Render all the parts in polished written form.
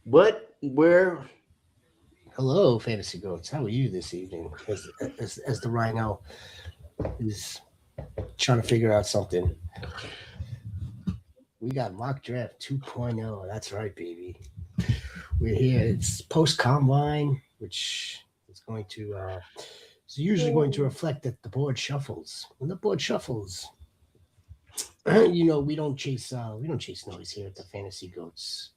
Where? Hello, Fantasy Goats. How are you this evening? As the Rhino is trying to figure out something. We got mock draft 2.0. That's right, baby. We're here. It's post combine, which is going to it's usually going to reflect that the board shuffles. When the board shuffles, we don't chase noise here at the Fantasy Goats.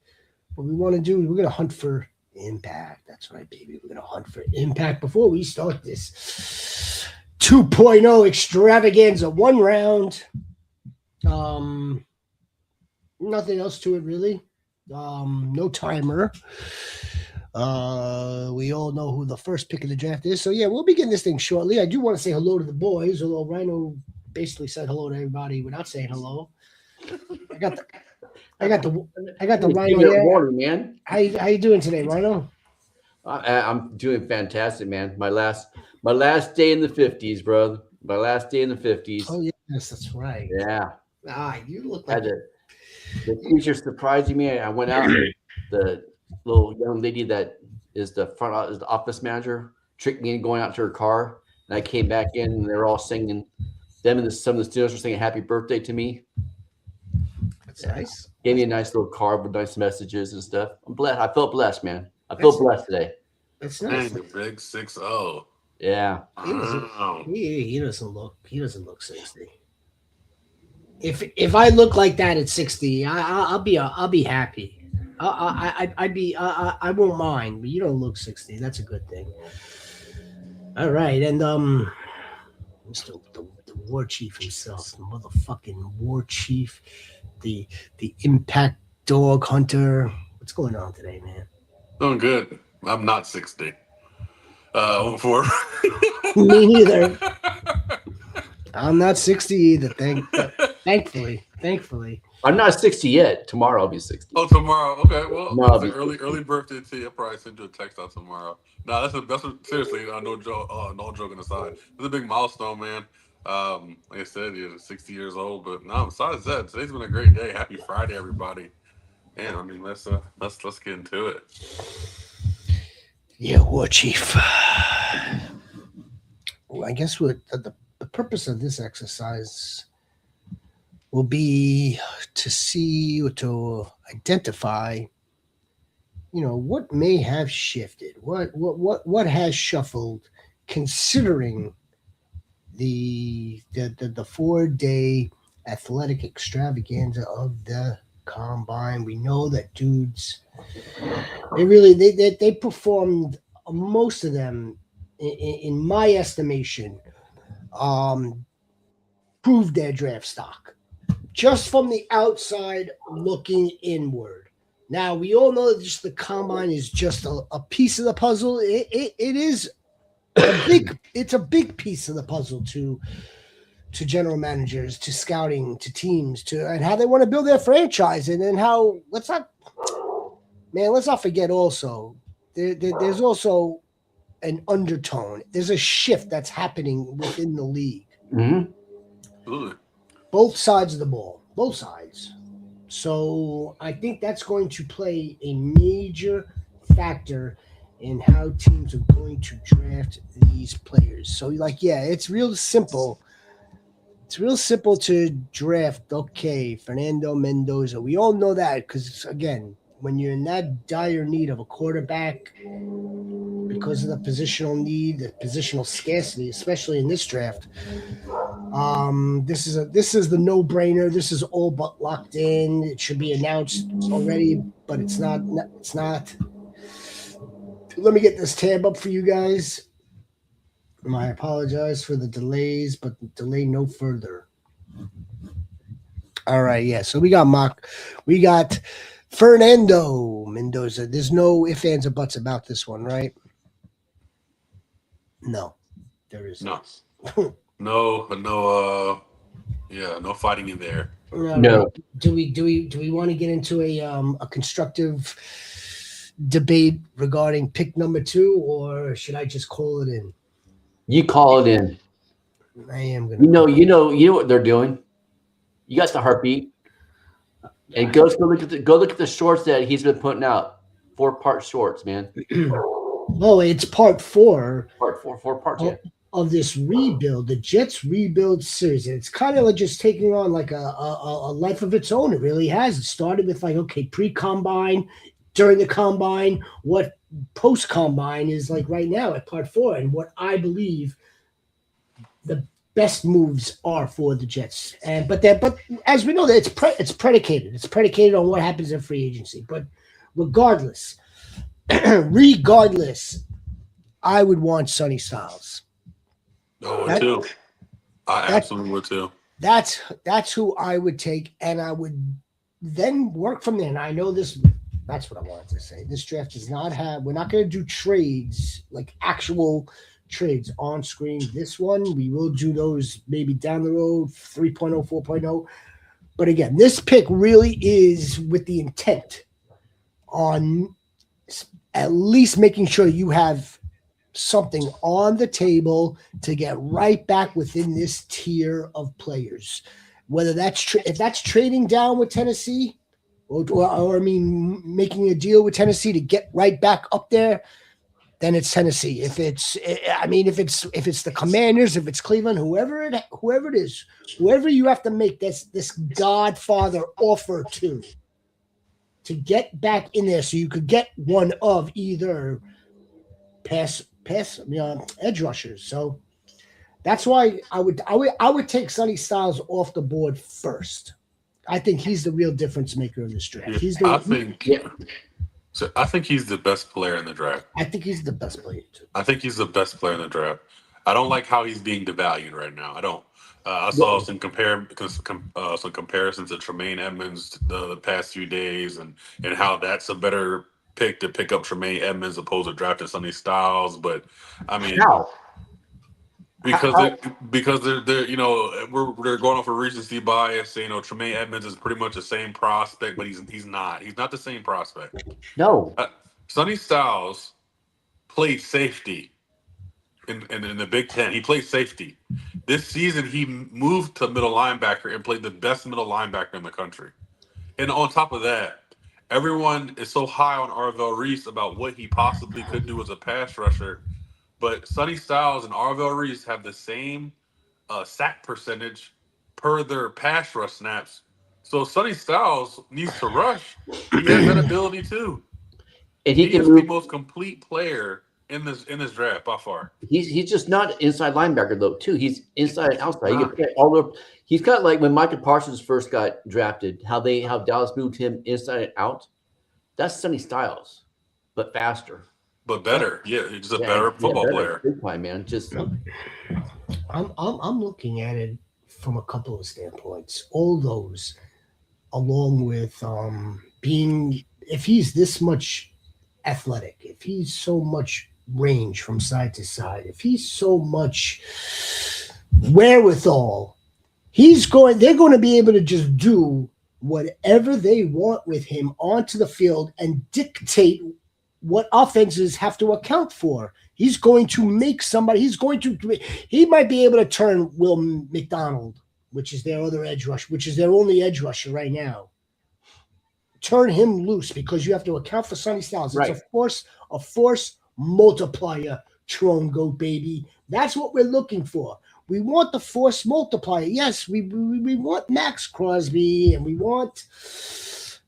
What we want to do is we're gonna hunt for impact. That's right, baby. We're gonna hunt for impact before we start this 2.0 extravaganza. One round. Um, Nothing else to it really. No timer. We all know who the first pick of the draft is. So yeah, we'll begin this thing shortly. I do want to say hello to the boys, although Rhino basically said hello to everybody without saying hello. I got the I got the I got the Give Rhino me a here. warning, man. How you doing today, Rhino? I'm doing fantastic, man. My last day in the 50s, bro. My last day in the 50s. Oh yes, that's right. Yeah. You look Had like the teacher surprising me. I went out. The little young lady that is the office manager tricked me into going out to her car, and I came back in, and they were all singing. Some of the students were singing "Happy Birthday" to me. that's Yeah. nice. Gave me a nice little card with nice messages and stuff. I'm blessed. I felt blessed, man. I feel That's blessed today. that's Dang, nice. the big 6-0. Yeah. He doesn't Wow. he doesn't look 60. If I look like that at 60, I'll be happy. I'd be I won't mind, but you don't look 60. That's a good thing. All right, and Mr. The war chief himself, the motherfucking war chief, the impact dog hunter. What's going on today, man? Doing good. I'm not 60. For Me neither. I'm not 60 either. Thankfully. I'm not 60 yet. Tomorrow I'll be 60. Oh, tomorrow. Okay, well, Tomorrow I'll it's an be early birthday to you. I'll probably send you a text out tomorrow. No, seriously. No joke. No joking aside, it's a big milestone, man. Like I said, you're 60 years old, but no. Besides that, today's been a great day. Happy Friday, everybody. And I mean, let's get into it. Yeah, war chief. Well, I guess the purpose of this exercise will be to see or to identify, what may have shifted, what has shuffled, considering the 4 day athletic extravaganza of the combine. We know that dudes, they performed, most of them, in my estimation, um, proved their draft stock just from the outside looking inward. Now we all know that just the combine is just a piece of the puzzle. It is it's a big piece of the puzzle to general managers, to scouting, to teams, to and how they want to build their franchise, and then how let's not forget also there's also an undertone. There's a shift that's happening within the league. Mhm. Absolutely. Both sides of the ball, both sides. So I think that's going to play a major factor in how teams are going to draft these players. So like, yeah, it's real simple. It's real simple to draft. Okay, Fernando Mendoza. We all know that because again, when you're in that dire need of a quarterback, because of the positional need, the positional scarcity, especially in this draft, this is the no brainer. This is all but locked in. It should be announced already, but it's not. It's not. Let me get this tab up for you guys. I apologize for the delays, but delay no further. All right, yeah. So we got Fernando Mendoza. There's no ifs, ands, or buts about this one, right? No, there isn't. No, no. Yeah, no fighting in there. All right. No. Do we want to get into a constructive debate regarding pick number two, or should I just call it in? You call it in. I am gonna. You know what they're doing. You got the heartbeat. And go look at the shorts that he's been putting out 4-part shorts, man. Well, it's part four Four parts, yeah. of this rebuild, the Jets rebuild series. And it's kind of like just taking on like a life of its own. It really has. It started with like, okay, pre-combine, during the combine, what post-combine is like right now at part four, and what I believe the best moves are for the Jets. But as we know, that it's predicated. It's predicated on what happens in free agency. But regardless, I would want Sonny Styles. Oh, would too. I absolutely would too. That's who I would take, and I would then work from there. And I know this. That's what I wanted to say. This draft does not have. We're not going to do trades, like actual trades on screen. This one, we will do those maybe down the road, 3.0, 4.0. But again, this pick really is with the intent on at least making sure you have something on the table to get right back within this tier of players. Whether that's if that's trading down with Tennessee, or I mean making a deal with Tennessee to get right back up there, then it's Tennessee. If it's the Commanders, if it's Cleveland, whoever it is, whoever you have to make this Godfather offer to get back in there, so you could get one of either pass edge rushers. So that's why I would take Sonny Styles off the board first. I think he's the real difference maker of this draft. I think he's the best player in the draft. I think he's the best player too. I think he's the best player in the draft. I don't like how he's being devalued right now. I don't. I saw some comparisons to Tremaine Edmonds the past few days, and how that's a better pick to pick up Tremaine Edmonds opposed to drafting Sonny Styles. But I mean, because they're they're going off a recency bias. Tremaine Edmonds is pretty much the same prospect, but he's not the same prospect. No, Sonny Styles played safety in the Big Ten. He played safety. This season, he moved to middle linebacker and played the best middle linebacker in the country. And on top of that, everyone is so high on Arvell Reese about what he possibly could do as a pass rusher. But Sonny Styles and Arvell Reese have the same sack percentage per their pass rush snaps. So Sonny Styles needs to rush. He has that ability too. And he is the most complete player in this draft by far. He's just not inside linebacker though. Too, he's inside and outside. He can play all the. He's got like when Micah Parsons first got drafted, how Dallas moved him inside and out. That's Sonny Styles, but faster, but better. Yeah, he's a better football player. Big play, man. Just I'm looking at it from a couple of standpoints. All those, along with being, if he's this much athletic, if he's so much range from side to side, if he's so much wherewithal, they're going to be able to just do whatever they want with him onto the field and dictate what offenses have to account for. He's going to make somebody, he might be able to turn Will McDonald, which is their other edge rush, which is their only edge rusher right now. Turn him loose because you have to account for Sonny Styles. It's right. a force multiplier, Tron Goat baby. That's what we're looking for. We want the force multiplier. Yes, we want Max Crosby and we want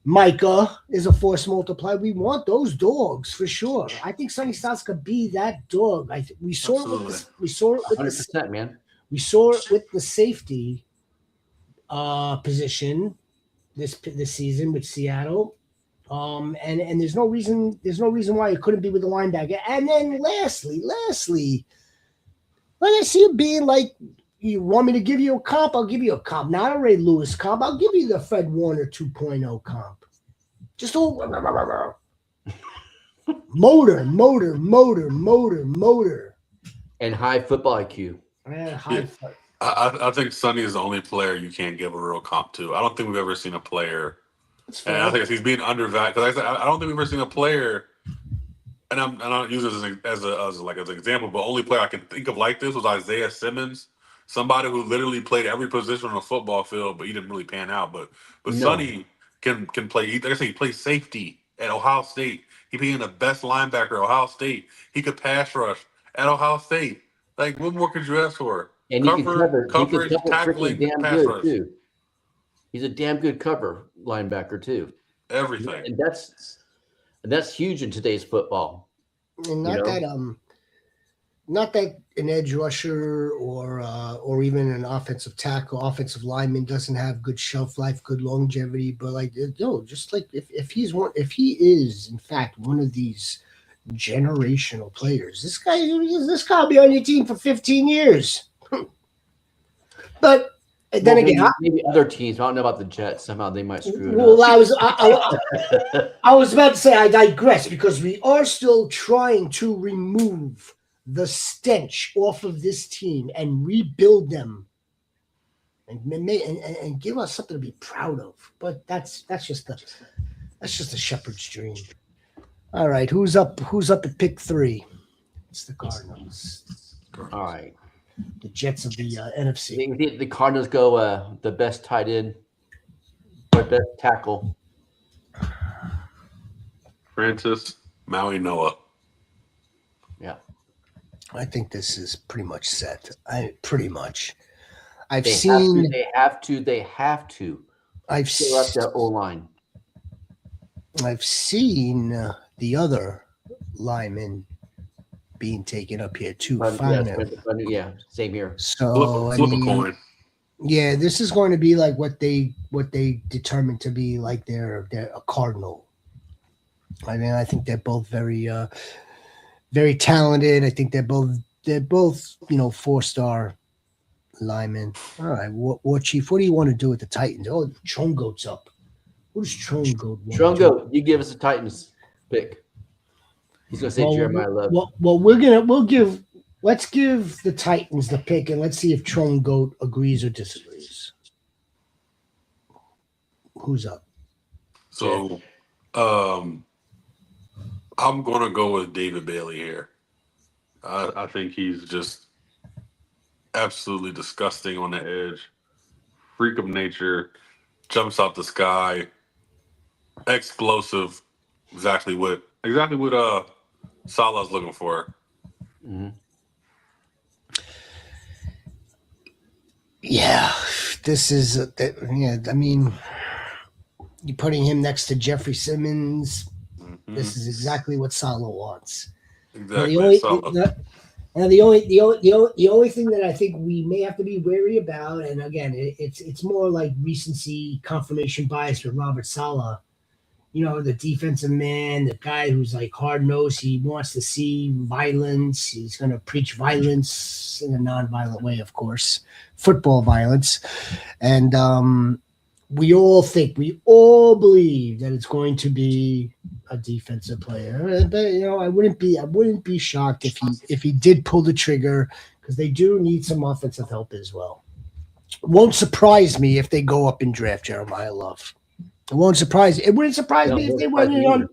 Micah is a force multiplier. We want those dogs for sure. I think Sonny Styles could be that dog. We saw it with 100%, man. We saw it with the safety position this season with Seattle. And there's no reason why it couldn't be with the linebacker. And then lastly, let us see it being like, you want me to give you a comp? I'll give you a comp. Not a Ray Lewis comp. I'll give you the Fred Warner 2.0 comp. Just a motor. And high football IQ. I think Sonny is the only player you can't give a real comp to. I don't think we've ever seen a player. And I think he's being undervalued. Because I don't think we've ever seen a player, and I don't use this as an example, but only player I can think of like this was Isaiah Simmons, somebody who literally played every position on the football field, but he didn't really pan out. But Sonny can play. Like I said, he plays safety at Ohio State. He being the best linebacker at Ohio State. He could pass rush at Ohio State. Like, what more could you ask for? And he can cover. He can coverage, cover freaking tackling, damn pass good rush, too. He's a damn good cover linebacker too. everything. And that's huge in today's football. And not that an edge rusher or even an offensive tackle, offensive lineman doesn't have good shelf life, good longevity, but like just like if he is in fact one of these generational players, this guy will be on your team for 15 years. But then again, maybe other teams. I don't know about the Jets. Somehow they might screw it well, up. I was about to say I digress because we are still trying to remove the stench off of this team and rebuild them and give us something to be proud of. But that's just a shepherd's dream. All right, who's up at pick 3? It's the Cardinals. All right. The Jets of the NFC. The Cardinals go the best tight end or best tackle. Francis Maui Noah. Yeah. I think this is pretty much set. I've They seen. have to. I've Fill up that O-line. I've seen the other linemen being taken up here too. Yeah, same here. So Flip a coin. yeah, this is going to be like what they determined to be like they're a Cardinal. I mean, I think they're both very very talented. I think they're both 4-star linemen. All right, War Chief, what do you want to do with the Titans? Oh, Trongoat's up. What does Trongoat want? Trongoat, you give us a Titans pick. He's gonna say Jeremiah Love. Well, let's give the Titans the pick and let's see if Trongoat agrees or disagrees. Who's up? So, I'm going to go with David Bailey here. I think he's just absolutely disgusting on the edge. Freak of nature. Jumps out the sky. Explosive. Exactly what Salah's looking for. Mm-hmm. Yeah, this is I mean, you're putting him next to Jeffrey Simmons. Mm-hmm. This is exactly what Salah wants. Exactly. The only thing that I think we may have to be wary about, and again, it's more like recency confirmation bias with Robert Saleh. The defensive man, the guy who's like hard nosed. He wants to see violence. He's going to preach violence in a non-violent way, of course, football violence, and we all believe that it's going to be a defensive player. But I wouldn't be shocked if he did pull the trigger because they do need some offensive help as well. It won't surprise me if they go up and draft Jeremiah Love. It wouldn't surprise me if they went in on.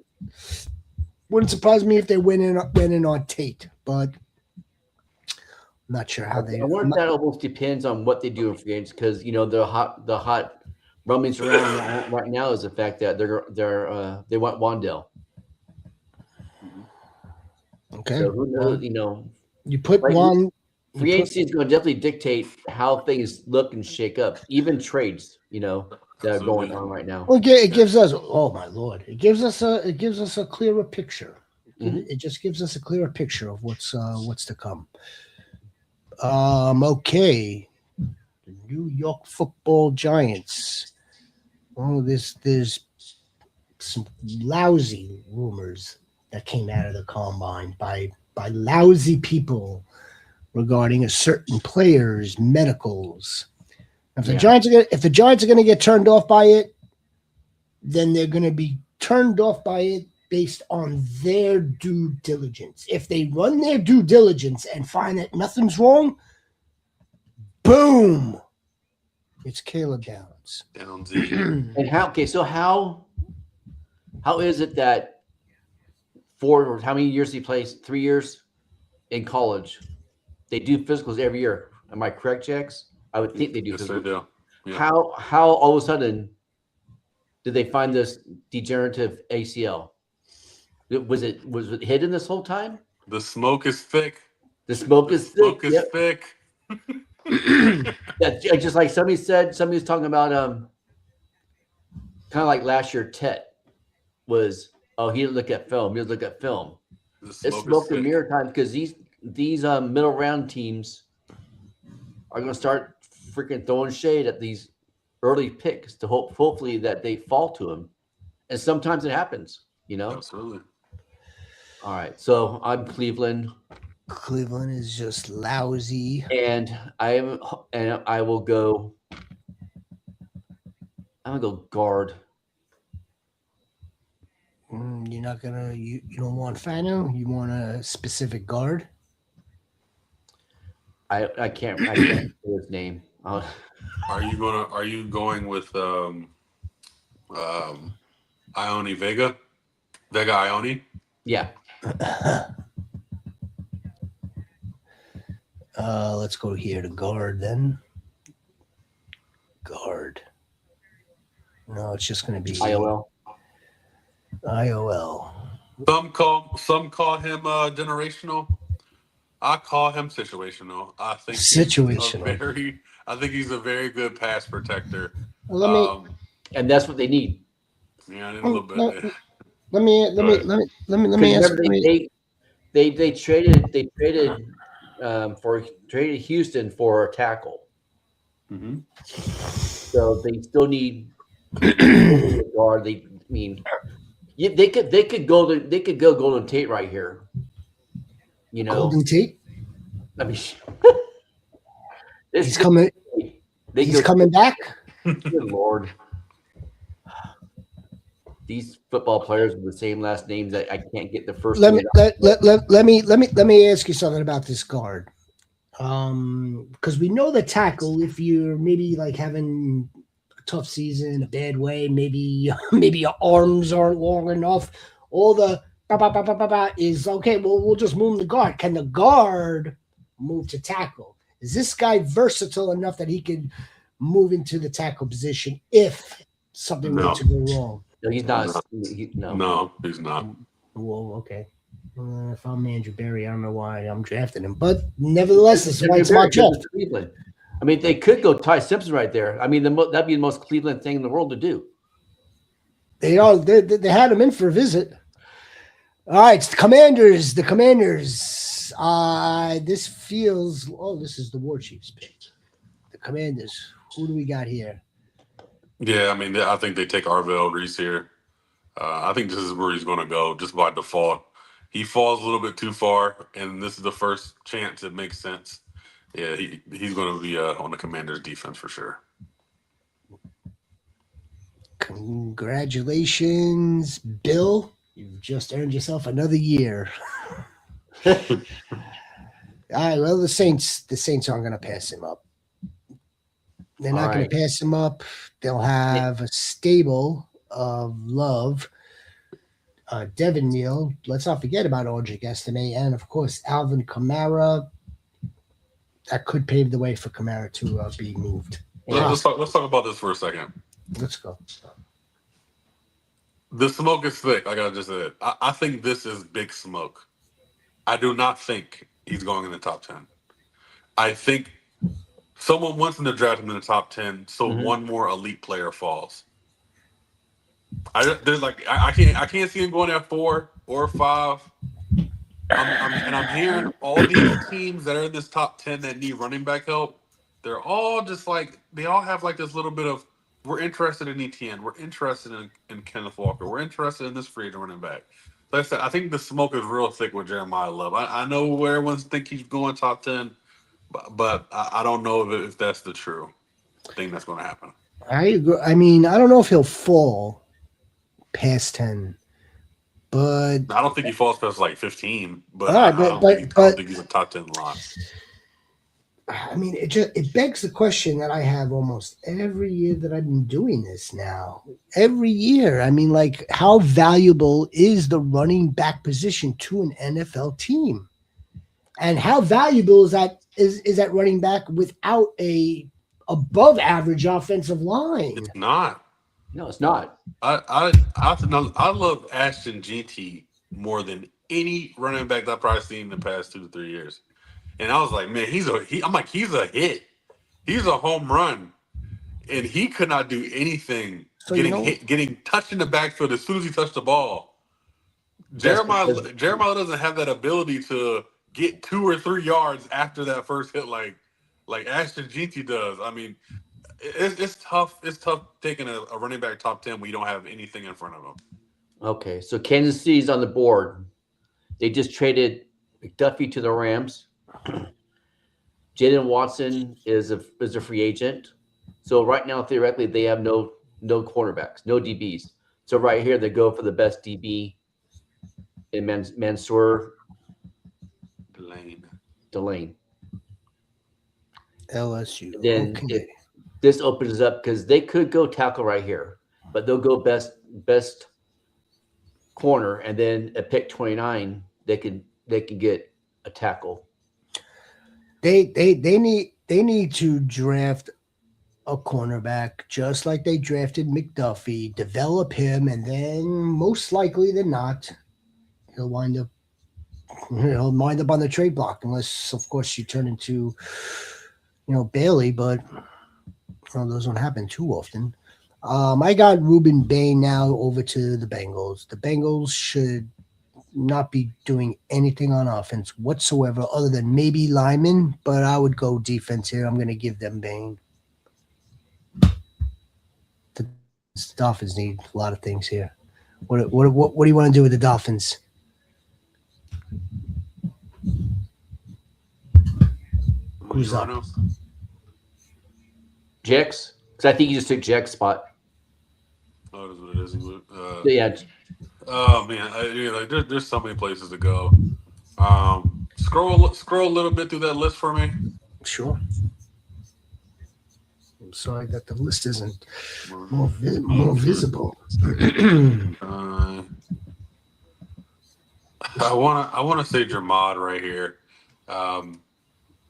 Wouldn't surprise me if they went in on Tate, but I'm not sure how they. I wonder if that almost depends on what they do in free agency because the hot rumblings around right now is the fact that they want Wandale. Okay. So who knows? You put one. Free agency is going to definitely dictate how things look and shake up, even trades. That are going on right now. Well, it gives us. Oh my Lord! It gives us a clearer picture. Mm-hmm. It just gives us a clearer picture of what's to come. Okay. The New York Football Giants. Oh, there's some lousy rumors that came out of the combine by lousy people regarding a certain player's medicals. If the Giants are going to get turned off by it, then they're going to be turned off by it based on their due diligence. If they run their due diligence and find that nothing's wrong, boom, it's Caleb Downs. And how is it that how many years he plays? 3 years in college. They do physicals every year. Am I correct, Jax? I would think they do. Yes, they do. Yeah. How all of a sudden did they find this degenerative ACL? Was it hidden this whole time? The smoke is thick. The smoke is thick. Smoke is Yep. thick. Yeah, just like somebody was talking about kind of like last year. Tet was he didn't look at film. He didn't look at film. The It's smoke smoke is and thick. mirror time because these middle round teams are going to start freaking throwing shade at these early picks to hopefully that they fall to them, and sometimes it happens. Absolutely. All right, so I'm Cleveland. Cleveland is just lousy. And I will go. I'm gonna go guard. You're not gonna. You don't want Fano. You want a specific guard. I can't say his name. Are you going with Ione Vega? Vega Ione? Yeah. Let's go here to guard then. Guard. No, it's just going to be IOL. IOL. Some call him generational. I call him situational. I think Situational. I think he's a very good pass protector. Let me And that's what they need. Yeah, I need a little bit. let me ask. They traded Houston for a tackle. Mm-hmm. So they still need a guard. They could go Golden Tate right here. Golden Tate. I mean, He's coming. He's coming back. Good Lord. These football players with the same last names that I can't get the first. Let me ask you something about this guard. Because we know the tackle, if you're maybe like having a tough season, a bad way, maybe your arms aren't long enough, all the is okay. Well, we'll just move the guard. Can the guard move to tackle? Is this guy versatile enough that he can move into the tackle position if something were to go wrong? No, he's not. No, he's not. Well, okay. If I'm Andrew Berry, I don't know why I'm drafting him, but nevertheless, it's my job. Cleveland. I mean, they could go Ty Simpson right there. I mean, that'd be the most Cleveland thing in the world to do. They had him in for a visit. All right, it's the Commanders. The Commanders. This feels. Oh, this is the War Chiefs pick. The Commanders. Who do we got here? Yeah, I mean, I think they take Arvell Reese here. I think this is where he's going to go just by default. He falls a little bit too far, and this is the first chance it makes sense. Yeah, he's going to be on the Commanders' defense for sure. Congratulations, Bill. You've just earned yourself another year. All right, well, the Saints aren't going to pass him up. They're not going to pass him up. They'll have a stable of Love, Devin Neal. Let's not forget about Audric Estime, and of course Alvin Kamara. That could pave the way for Kamara to be moved. Let's talk about this for a second. Let's go. The smoke is thick, like I just said. I think this is big smoke. I do not think he's going in the top 10. I think someone wants him to draft him in the top 10, so one more elite player falls. I can't see him going at 4 or 5. I'm hearing all these teams that are in this top 10 that need running back help. They're all just like they all have like this little bit of we're interested in ETN, we're interested in Kenneth Walker, we're interested in this free agent running back. Like I said, I think the smoke is real thick with Jeremiah Love. I know where everyone's think he's going top 10, but I don't know if that's the true thing that's going to happen. I agree. I mean, I don't know if he'll fall past 10, but I don't think he falls past like 15. But I don't think he's a top 10 lot. I mean, it begs the question that I have almost every year that I've been doing this now. Every year, I mean, like, how valuable is the running back position to an NFL team, and how valuable is that running back without a above average offensive line? It's not. No, it's not. I love Ashton GT more than any running back that I've probably seen in the past 2 to 3 years. And I was like, man, I'm like, he's a hit. He's a home run. And he could not do anything So, getting touched in the backfield as soon as he touched the ball. Because- Jeremiah doesn't have that ability to get 2 or 3 yards after that first hit like Ashton Jeanty does. I mean, it's tough. It's tough taking a running back top 10 when you don't have anything in front of him. Okay, so Kansas City's on the board. They just traded McDuffie to the Rams. Jalen Watson is a free agent. So right now, theoretically, they have no cornerbacks, no DBs. So right here, they go for the best DB in Mansour Delane. LSU. Then Okay. this opens up because they could go tackle right here, but they'll go best corner, and then at pick 29, they can get a tackle. They need to draft a cornerback just like they drafted McDuffie, develop him, and then most likely than not, he'll wind up on the trade block, unless of course you turn into Bailey, but those don't happen too often. I got Ruben Bain now over to the Bengals. The Bengals should not be doing anything on offense whatsoever other than maybe Lyman, but I would go defense here. I'm going to give them Bain. The Dolphins need a lot of things here. What do you want to do with the Dolphins? Who's up? Jex? Because I think you just took Jex's spot. Oh, that's what it is. Yeah. Oh man, there's so many places to go. Scroll a little bit through that list for me. Sure. I'm sorry that the list isn't more visible. I want to say Jermod right here. I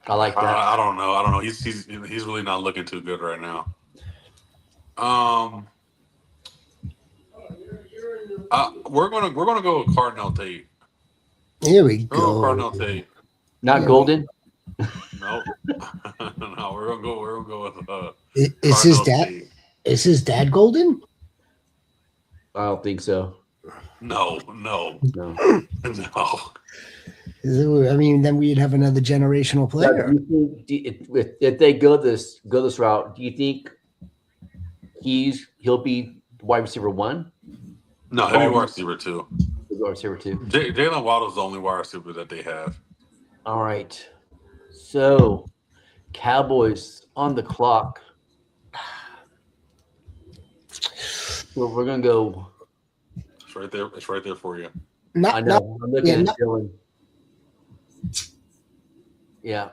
like that. I don't know. He's really not looking too good right now. We're gonna go with Cardinal Tate. Here we Go go. Cardinal Tate. Not Golden? Nope. No, we're gonna go with Is his Cardinal dad? Tate. Is his dad Golden? I don't think so. No. No. No. I mean, then we'd have another generational player. If they go this route, do you think he'll be wide receiver 1? No, he'll be wide receiver 2. Wide receiver 2. Jalen Waddle's the only wide receiver that they have. All right. So, Cowboys on the clock. So we're gonna go. It's right there. It's right there for you. I know. I'm looking at Dylan. Yeah.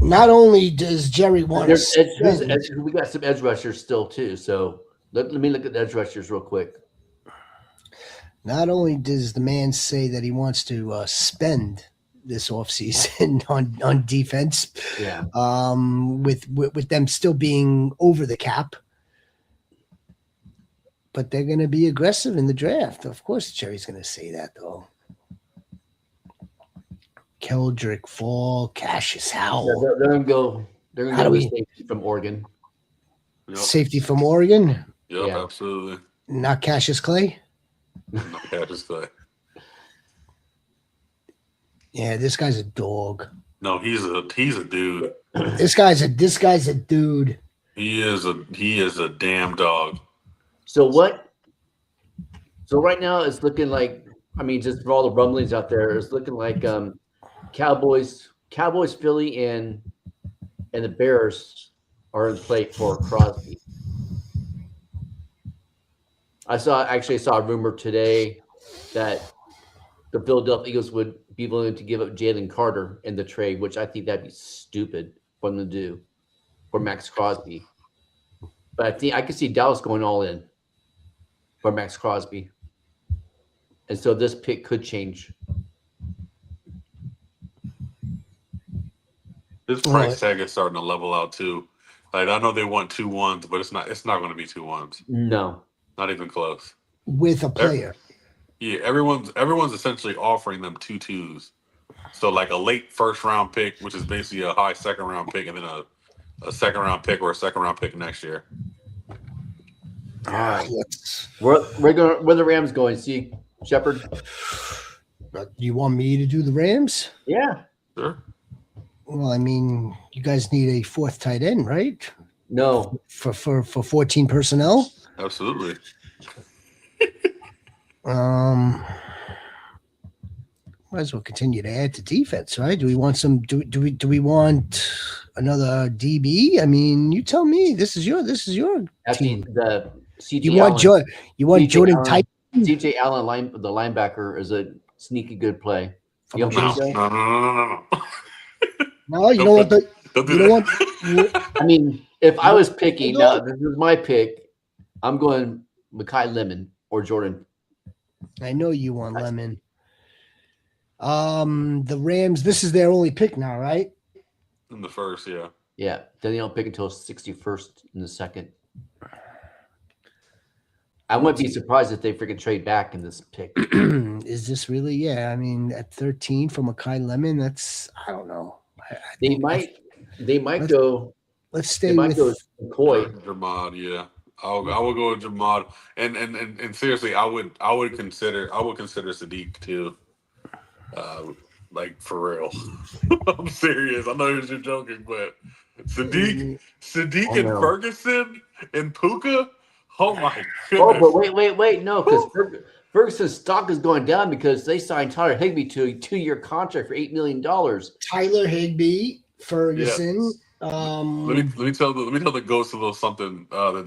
Not only does Jerry want to, we got some edge rushers still too. So let me look at the edge rushers real quick. not only does the man say that he wants to spend this offseason on defense, with them still being over the cap, but they're going to be aggressive in the draft. Of course, Jerry's going to say that, though. Keldrick, Fall, Cassius Howell. Yeah, they're going to go. They're going to go with safety from Oregon. Yep. Safety from Oregon. Yep, Yeah. absolutely. Not Cassius Clay. No, Cassius Clay. Yeah, this guy's a dog. No, he's a dude. This guy's a dude. He is a damn dog. So what? So right now it's looking like, I mean, just for all the rumblings out there, it's looking like Cowboys, Philly, and the Bears are in play for Crosby. I saw a rumor today that the Philadelphia Eagles would be willing to give up Jalen Carter in the trade, which I think that'd be stupid for them to do for Max Crosby. But I think I could see Dallas going all in for Max Crosby. And so this pick could change. This price tag is starting to level out too. Like I know they want 2 1s, but it's not going to be 2 1s. No. Not even close. with a player. Yeah, everyone's essentially offering them 2 2s. So like a late first round pick, which is basically a high second round pick, and then a second round pick or a second round pick next year. All right. Let's- Where the Rams going? See, Shepard? Do you want me to do the Rams? Yeah. Sure. Well, I mean, you guys need a fourth tight end, right? No. For 14 personnel. Absolutely. Might as well continue to add to defense, right? Do we want some? Do we want another DB? I mean, you tell me. This is your That's team. the CJ You want Allen. Jordan Jordan Allen. Type CJ Allen, the linebacker, is a sneaky good play. from You the don't No, think no, so? no. No, you don't want the. Don't do You don't that. want. I mean, if I was picking, No. now this is my pick. I'm going Mekhi Lemon or Jordan. I know you want Lemon. The Rams. This is their only pick now, right? In the first, yeah. Yeah. Then they don't pick until 61st in the second. I wouldn't be surprised if they freaking trade back in this pick. Is this really? Yeah, I mean, at 13 from Mekhi Lemon, that's I don't know. They might Let's- go. Let's They stay might with. go McCoy. Jamad, yeah. I would go with Jamad. And seriously, I would consider Sadiq too. Like for real. I'm serious. I know you're joking, but Sadiq Oh, and no. Ferguson and Puka. Oh my Oh, goodness. but wait, no, because Ferguson's stock is going down because they signed Tyler Higbee to a 2-year contract for $8 million. Tyler Higbee, Ferguson. Let me tell the ghosts a little something that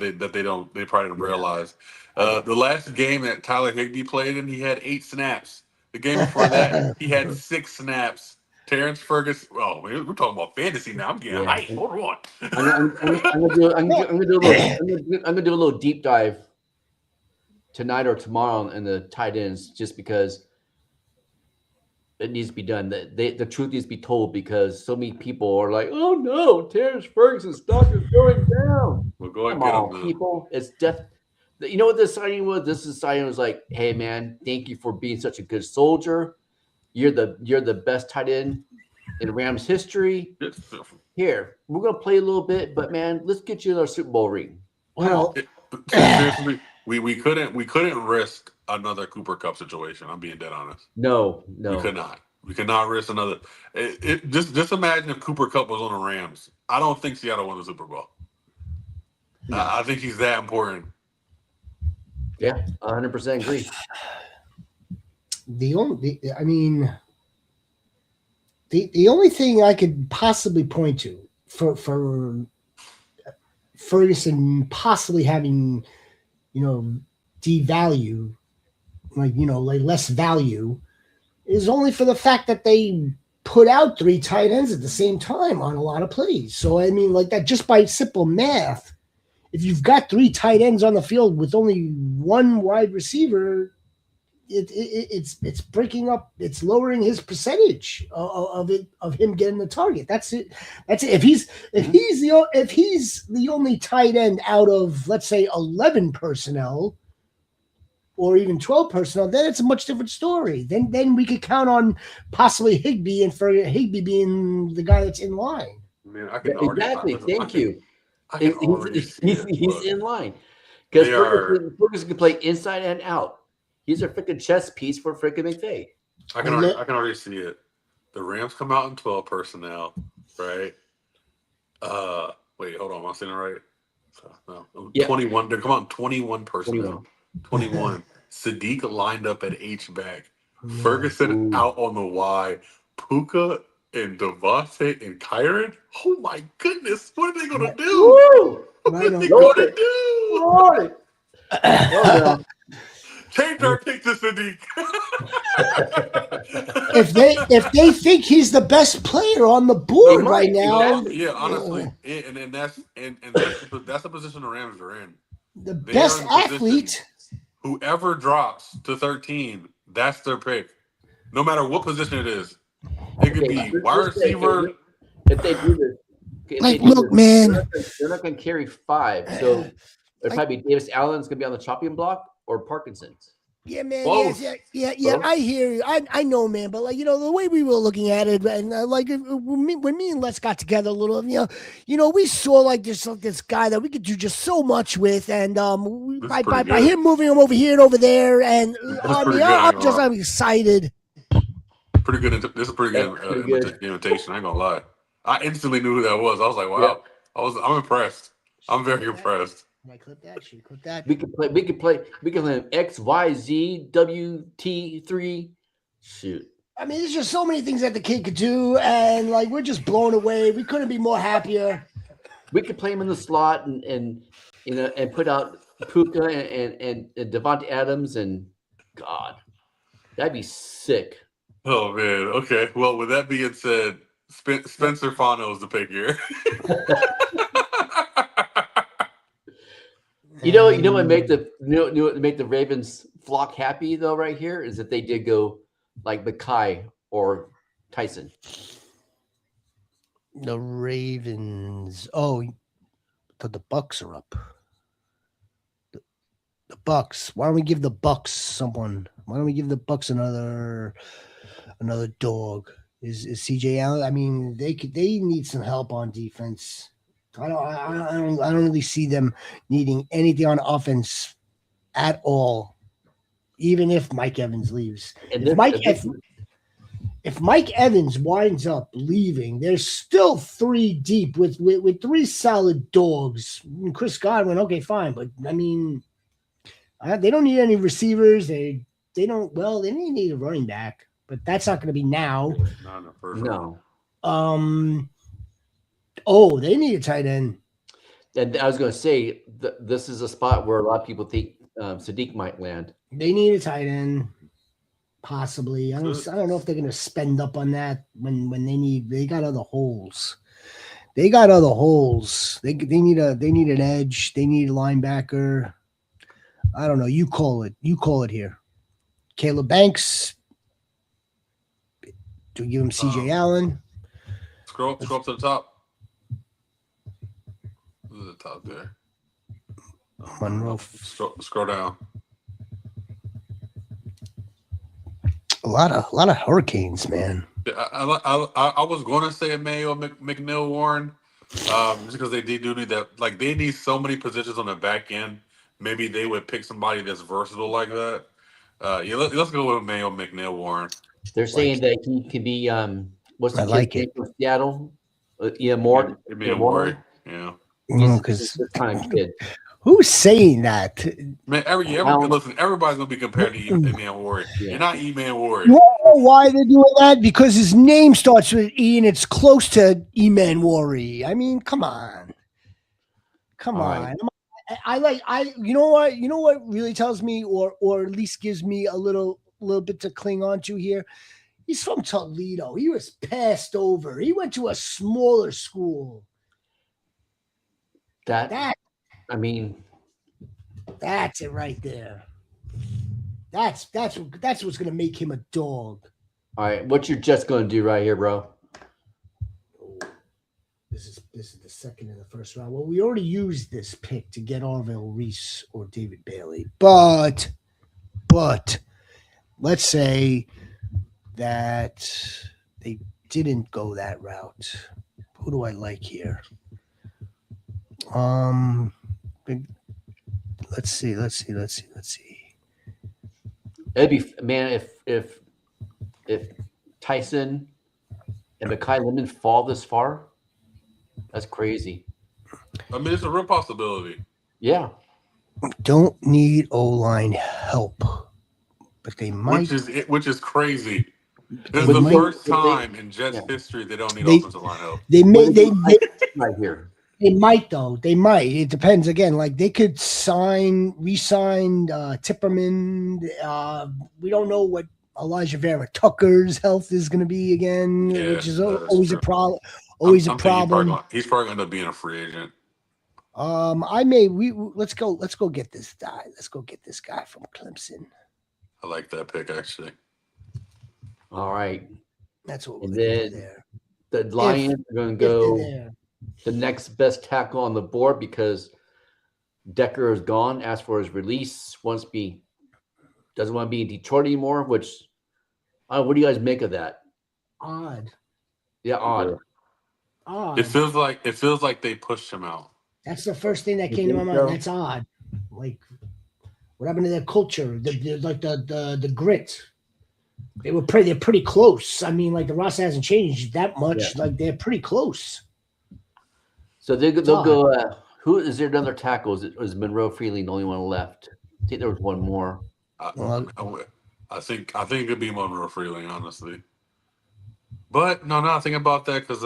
they probably didn't realize. The last game that Tyler Higbee played in, he had 8 snaps. The game before that, he had 6 snaps. Terrence Ferguson. Oh, we're talking about fantasy now. I'm getting hyped. Hold on. I'm gonna do a little deep dive tonight or tomorrow in the tight ends, just because it needs to be done. The truth needs to be told, because so many people are like, "Oh no, Terrence Ferguson's stock is going down." We'll go ahead Come and get on, him. people! It's death. You know what this signing was? This signing was like, "Hey man, thank you for being such a good soldier. You're the best tight end in Rams history. Here, we're gonna play a little bit, but man, let's get you another Super Bowl ring." Well, Seriously, we couldn't risk another Cooper Cup situation. I'm being dead honest. No. We could not risk another. Just imagine if Cooper Cup was on the Rams. I don't think Seattle won the Super Bowl. No. I think he's that important. Yeah, 100% agree. the only thing I could possibly point to for Ferguson possibly having, devalue, like less value, is only for the fact that they put out 3 tight ends at the same time on a lot of plays. So I mean, like that, just by simple math, if you've got 3 tight ends on the field with only 1 wide receiver, it's breaking up. It's lowering his percentage of him getting the target. That's it. If he's the only tight end out of, let's say, 11 personnel or even 12 personnel, then it's a much different story. Then we could count on possibly Higbee, and for Higbee being the guy that's in line. Man, I can already, Exactly. Thank you. I can already see it, He's but in line, because They Ferguson can play inside and out. He's a freaking chess piece for freaking McVay. I can already see it. The Rams come out in 12 personnel, right? Wait, hold on. Am I saying it right? No, Yeah. 21. They come out in 21 personnel. 21. Sadiq lined up at H-back. Ferguson Ooh. out on the Y. Puka and Devontae and Kyron. Oh my goodness. What are they going to do? Woo! What are they Lord. going to do? Lord. Oh, Change our pick to Sadiq. If they think he's the best player on the board right now, Yeah, honestly. And that's the position the Rams are in. the They best are in position. athlete. Whoever drops to 13, that's their pick. No matter what position it is. It could Okay, be wide receiver. If they do this, if Like, they do look, this, man. they're not going to carry 5. So it'll probably be Davis Allen's going to be on the chopping block. or Parkinson's? Yeah, man. Both. Yeah. Both? I hear you. I know, man. But the way we were looking at it, and when me and Les got together a little, we saw like this guy that we could do just so much with, and This is by pretty by good. him moving him over here and over there, and That's pretty good, I'm excited. Pretty good. This is pretty good, That's pretty good. invitation. I ain't gonna lie. I instantly knew who that was. I was like, wow. I'm impressed. I'm very impressed. Can I clip that? Should we clip that? We could play X, Y, Z, W, T, 3. Shoot. I mean, there's just so many things that the kid could do, and we're just blown away. We couldn't be more happier. We could play him in the slot and put out Puka and Devontae Adams, and God, that'd be sick. Oh man. Okay. Well, with that being said, Spencer Fano is the pick here. You know what make the Ravens flock happy though right here is that they did go like Mekhi or Tyson. The Ravens. Oh, the Bucks are up. The Bucks. Why don't we give the Bucks someone? Why don't we give the Bucks another dog? Is CJ Allen? I mean, they need some help on defense. I don't really see them needing anything on offense at all. Even if Mike Evans leaves, And if Mike Evans winds up leaving, there's still 3 deep with 3 solid dogs. And Chris Godwin, okay, fine, but I mean, they don't need any receivers. They don't. Well, they need a running back, but that's not going to be now. Not in the first no. Oh, they need a tight end. And I was going to say this is a spot where a lot of people think Sadiq might land. They need a tight end, possibly. I don't know if they're going to spend up on that when they got other holes. They got other holes. They need an edge. They need a linebacker. I don't know. You call it. You call it here. Caleb Banks. Do we give him CJ Allen? Scroll up to the top. To the top there. Monroe. Scroll down. A lot of hurricanes, man. I was going to say Mayo McNeil Warren, just because they do need that. Like they need so many positions on the back end. Maybe they would pick somebody that's versatile like that. Let's go with Mayo McNeil Warren. They're saying that he could be what's the I kid's like name it. from Seattle? Ian Moore. Ian Moore. Yeah. Because this kind of kid. Who's saying that? Man, listen, everybody's gonna be compared to Ian Ward. Yeah. You're not Ian Ward. You want to know why they're doing that? Because his name starts with E and it's close to Eman Wari. I mean, come on. Come All on. right. You know what really tells me or at least gives me a little bit to cling on to here. He's from Toledo. He was passed over. He went to a smaller school. I mean, that's it right there. That's what's gonna make him a dog. All right, what you're just gonna do right here, bro? This is the second in the first round. Well, we already used this pick to get Orville Reese or David Bailey, but let's say that they didn't go that route. Who do I like here? Let's see. It'd be man if Tyson and Mekhi Lemon fall this far. That's crazy. I mean, it's a real possibility. Yeah. Don't need O-line help, but they might. Which is crazy. This is But the might- first they- time in Jets history they don't need They- offensive line help. They may. Right here. They might though. They might. It depends. Again, like they could re-sign Tipperman. We don't know what Elijah Vera Tucker's health is going to be again, Yeah, which is that is always true. a problem. Always a I'm thinking problem. He's probably going to end up being a free agent. Let's go get this guy. Let's go get this guy from Clemson. I like that pick actually. All right. That's what And we're gonna do then there. The Lions are going to If they're go there. the next best tackle on the board because Decker is gone. Asked for his release. Doesn't want to be in Detroit anymore. Which, what do you guys make of that? Odd. Yeah, odd. Odd. It feels like they pushed him out. That's the first thing that You came to my think mind. so? That's odd. Like, what happened to their culture? The grit. They're pretty close. I mean, like the roster hasn't changed that much. Yeah. Like they're pretty close. So they'll go. Who is there? Another tackle? Is Monroe Freeling the only one left? I think there was one more. I think it could be Monroe Freeling, honestly. But no, I think about that because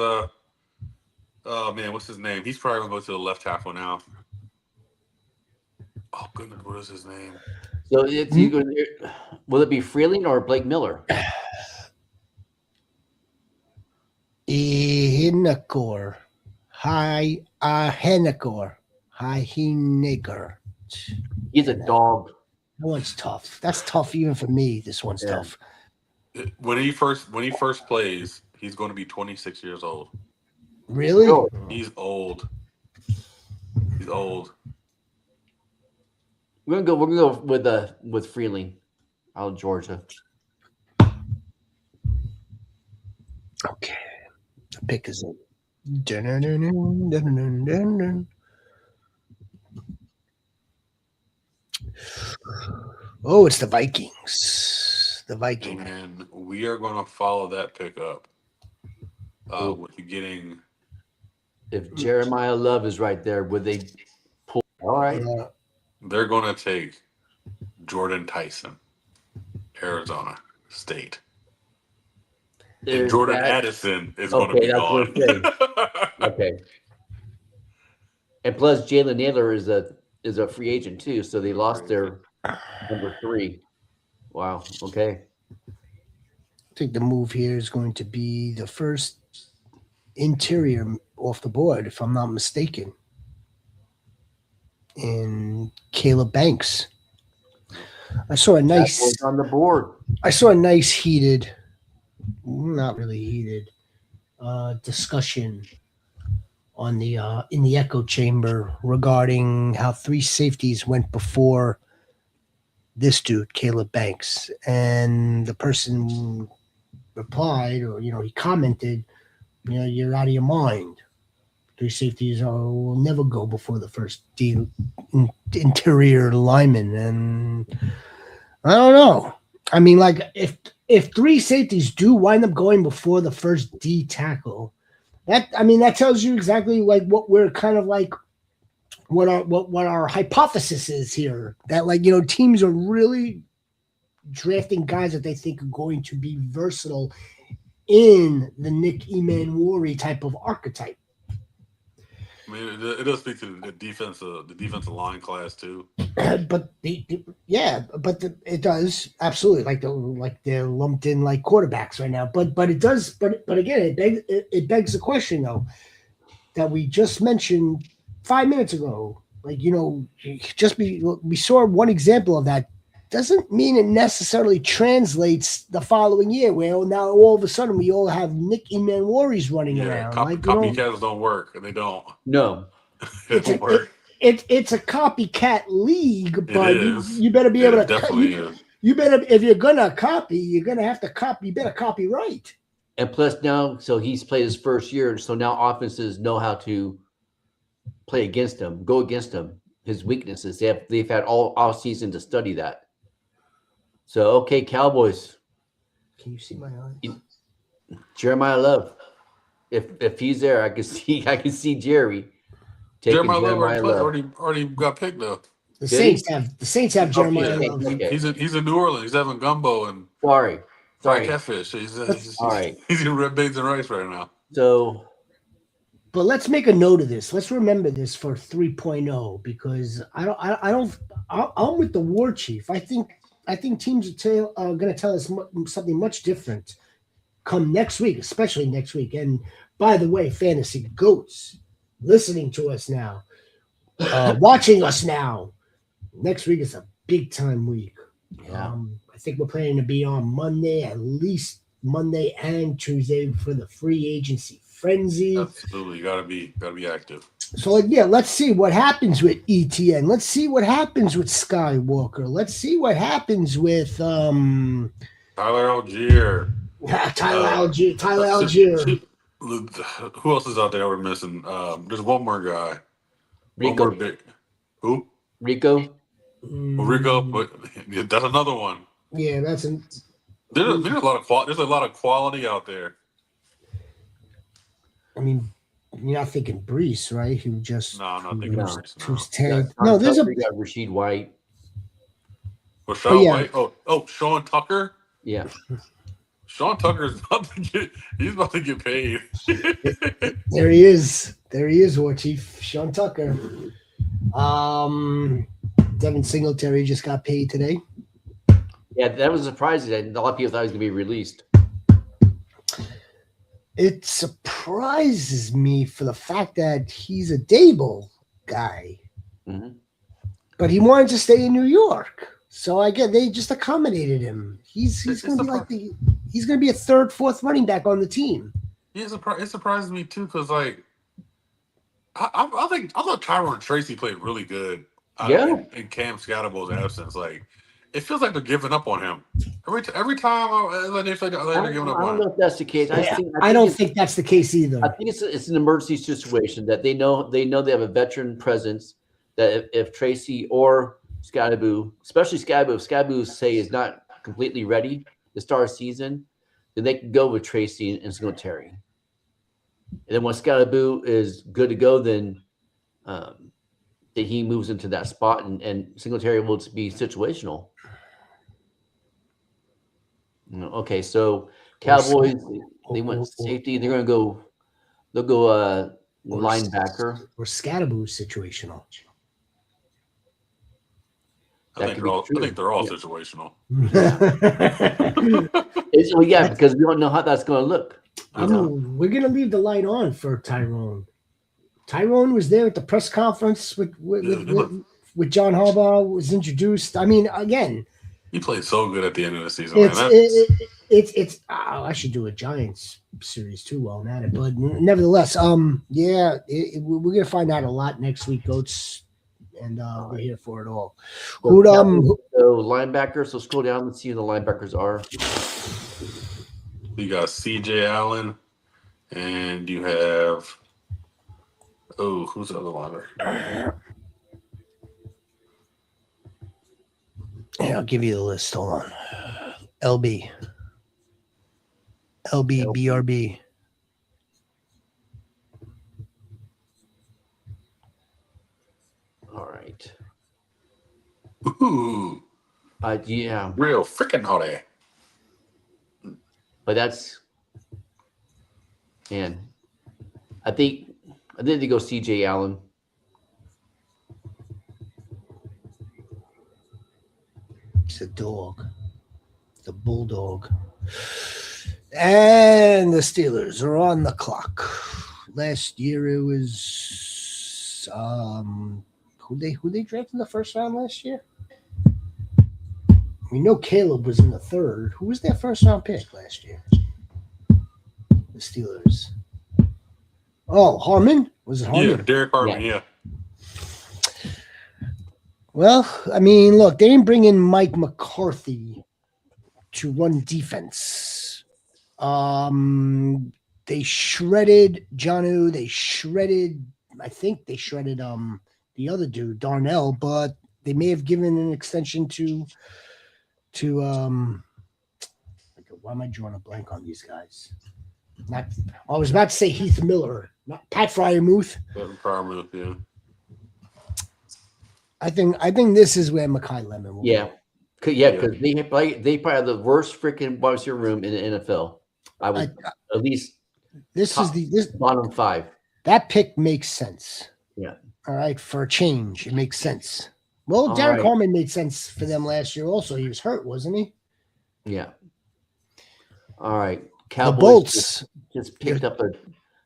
oh man, what's his name? He's probably gonna go to the left tackle now. Oh goodness, what is his name? So will it be Freeling or Blake Miller? Hinekor. Hinekor. He's a dog. That one's tough. That's tough even for me. This one's tough. When he first plays, he's going to be 26 years old. Really? Oh. He's old. He's old. We're gonna go with Freeling out of Georgia. Okay. The pick is in. Dun-dun-dun-dun-dun-dun-dun-dun. Oh, it's the Vikings. The Vikings. And we are going to follow that pickup. With you getting. If Jeremiah Love is right there, would they pull? All right. They're going to take Jordan Tyson, Arizona State. And Jordan Addison is going to be gone. Okay. And plus, Jalen Naylor is a free agent too, so they lost their number 3. Wow. Okay. I think the move here is going to be the first interior off the board, if I'm not mistaken. And Caleb Banks. I saw a nice on the board. I saw a nice heated, not really heated, discussion on the in the echo chamber regarding how 3 safeties went before this dude, Caleb Banks, and the person replied, or he commented, you're out of your mind. 3 safeties will never go before the first interior lineman, and I don't know. I mean, like if 3 safeties do wind up going before the first D tackle, that tells you exactly like what we're kind of like, what our hypothesis is here. That teams are really drafting guys that they think are going to be versatile in the Nick Emmanwori type of archetype. I mean, it does speak to the defensive line class too. But it does absolutely like they're lumped in like quarterbacks right now. But it does. But again, it begs the question though that we just mentioned 5 minutes ago. We saw one example of that. Doesn't mean it necessarily translates the following year, where now all of a sudden we all have Nick Emmanwori's running around. Copycats don't work. They don't. No. It don't work. It's a copycat league, but you better be able to. Definitely is. You better, if you're gonna copy, you're gonna have to copy. You better copy right. And plus now, so he's played his first year, so now offenses know how to play against him, go against him, his weaknesses. They've had all season to study that. So okay, Cowboys. Can you see my eyes? Jeremiah Love. If he's there, I can see Jerry. Jeremiah Love already got picked though. The Saints have Jeremiah Love. Okay. He's in New Orleans. He's having gumbo and sorry catfish. He's all right. He's eating red beans and rice right now. So, but let's make a note of this. Let's remember this for 3.0 because I'm with the War Chief. I think teams are going to tell us something much different come next week, especially next week. And by the way, fantasy goats listening to us now, watching us now. Next week is a big time week. Yeah. I think we're planning to be on Monday, at least Monday and Tuesday for the free agency frenzy. Absolutely, you gotta be active. So yeah, let's see what happens with ETN. Let's see what happens with Skywalker. Let's see what happens with Tyler Algier. Tyler Uh, Algier. Tyler uh, Algier. who else is out there we're missing? There's one more guy. One more Rico. big. Who? Rico. Well, Rico, but yeah, that's another one. Yeah, that's an. There's a lot of there's a lot of quality out there. I mean, you're not thinking Brees, right? Who just No, I'm not thinking No. Brees, no. who's You got tanked. Tom No, there's a Tucker, you got Rashid White. Rashawn yeah. White. Oh, Sean Tucker. Yeah. Sean Tucker's about to get. He's about to get paid. there he is. There he is, War Chief Sean Tucker. Devin Singletary just got paid today. Yeah, that was surprising. A lot of people thought he was going to be released. It surprises me for the fact that he's a Dable guy, Mhm. but he wanted to stay in New York. So I get they just accommodated him. He's going to be like he's going to be a third, fourth running back on the team. Yeah, it surprises me too because like I thought Tyron Tracy played really good. In Cam Scatterable's absence, like it feels like they're giving up on him every time. They feel like they're giving up I on don't him. know if that's the case. I don't think that's the case either. I think it's an emergency situation that they know they have a veteran presence that if Tracy or Scadaboo, especially Scadaboo, if Scadaboo say is not completely ready to start a season, then they can go with Tracy and Singletary. And then when Scadaboo is good to go, then that he moves into that spot and Singletary will be situational. Okay, so Cowboys they went safety. They're going to go. They'll go linebacker. Or Scadaboo situational. I think they're all situational. Yeah, because we don't know how that's going to look. We're going to leave the light on for Tyrone. Tyrone was there at the press conference with John Harbaugh was introduced. I mean, again, he played so good at the end of the season. I should do a Giants series too while I'm at it, but nevertheless, we're gonna find out a lot next week, Goats, and we're here for it all. So linebacker. So scroll down and see who the linebackers are. You got CJ Allen, and you have who's the other linebacker? Yeah, I'll give you the list. Hold on. LB, BRB. All right. Ooh. Yeah. Real freaking naughty. But that's, man, I think they go CJ Allen. It's a dog. The bulldog. And the Steelers are on the clock. Last year it was who they drafted in the first round last year? We know Caleb was in the third. Who was their first round pick last year? The Steelers. Oh, Harmon? Was it Harmon? Yeah, Derek Harmon, yeah. Well, I mean, look, they didn't bring in Mike McCarthy to run defense. They shredded Jonnu. I think they shredded the other dude, Darnell, but they may have given an extension to why am I drawing a blank on these guys? I was about to say Heath Miller, not Pat Fryermuth. Fryermuth, yeah. I think this is where Mekhi Lemon will go. Because they probably have the worst freaking wide receiver room in the NFL. I would at least this bottom 5. That pick makes sense. Yeah. All right, for a change, it makes sense. Well, Derek Harmon made sense for them last year. Also, he was hurt, wasn't he? Yeah. All right, Cowboys the Bolts just picked up a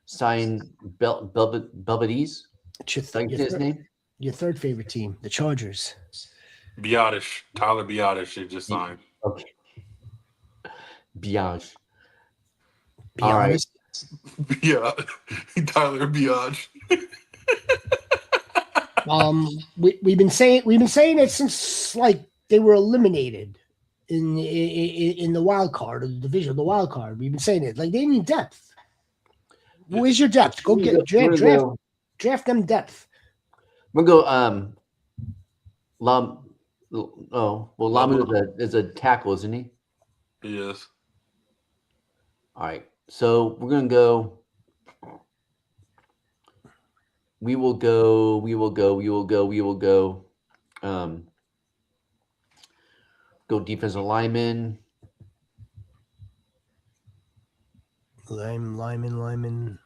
signed Belbadies. His name. Your third favorite team, the Chargers. Biotish, Tyler Biotish, they just signed. Okay. Biage. All right. Yeah, Tyler Biage. We've been saying it since like they were eliminated in the wild card or the division, the wild card. We've been saying it like they need depth. Where's your depth? Go get draft them depth. We're gonna go. Lam. Oh well, Lamu is a tackle, isn't he? Yes. All right. So we're gonna go. We will go. We will go. We will go. We will go. Go defensive lineman. Lyman.